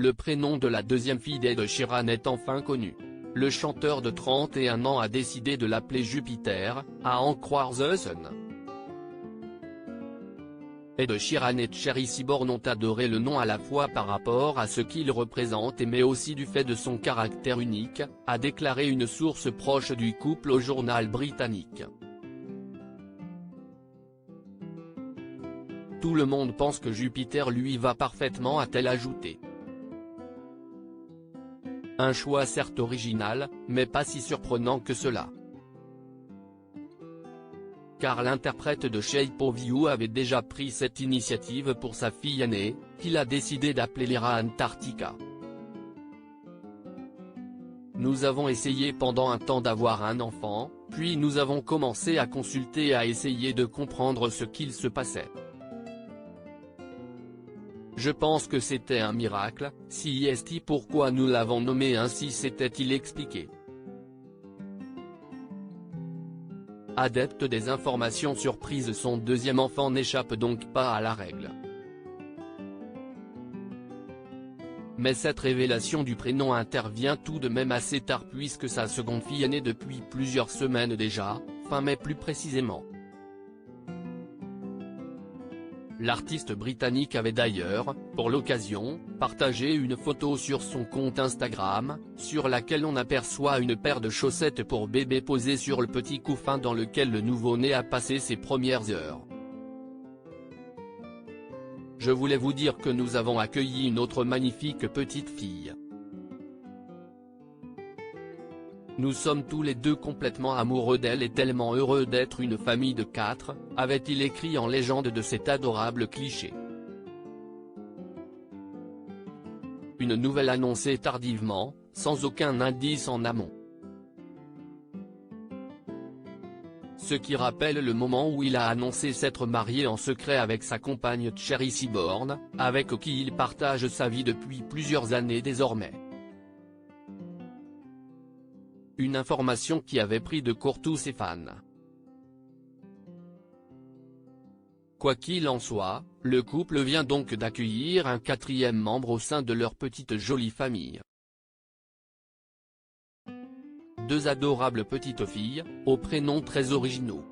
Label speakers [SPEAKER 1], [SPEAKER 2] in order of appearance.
[SPEAKER 1] Le prénom de la deuxième fille d'Ed Sheeran est enfin connu. Le chanteur de 31 ans a décidé de l'appeler Jupiter, à en croire The Sun. Ed Sheeran et Cherry Seaborn ont adoré le nom à la fois par rapport à ce qu'il représente mais aussi du fait de son caractère unique, a déclaré une source proche du couple au journal britannique. Tout le monde pense que Jupiter lui va parfaitement, a-t-elle ajouté. Un choix certes original, mais pas si surprenant que cela. Car l'interprète de Shape of You avait déjà pris cette initiative pour sa fille aînée, qu'il a décidé d'appeler Lyra Antarctica. Nous avons essayé pendant un temps d'avoir un enfant, puis nous avons commencé à consulter et à essayer de comprendre ce qu'il se passait. Je pense que c'était un miracle, si est pourquoi nous l'avons nommé ainsi, s'était-il expliqué. Adepte des informations surprises, son deuxième enfant n'échappe donc pas à la règle. Mais cette révélation du prénom intervient tout de même assez tard puisque sa seconde fille est née depuis plusieurs semaines déjà, fin mai plus précisément. L'artiste britannique avait d'ailleurs, pour l'occasion, partagé une photo sur son compte Instagram, sur laquelle on aperçoit une paire de chaussettes pour bébé posée sur le petit couffin dans lequel le nouveau-né a passé ses premières heures. Je voulais vous dire que nous avons accueilli une autre magnifique petite fille. Nous sommes tous les deux complètement amoureux d'elle et tellement heureux d'être une famille de 4, avait-il écrit en légende de cet adorable cliché. Une nouvelle annoncée tardivement, sans aucun indice en amont. Ce qui rappelle le moment où il a annoncé s'être marié en secret avec sa compagne Cherry Seaborn, avec qui il partage sa vie depuis plusieurs années désormais. Une information qui avait pris de court tous ses fans. Quoi qu'il en soit, le couple vient donc d'accueillir un quatrième membre au sein de leur petite jolie famille. Deux adorables petites filles, aux prénoms très originaux.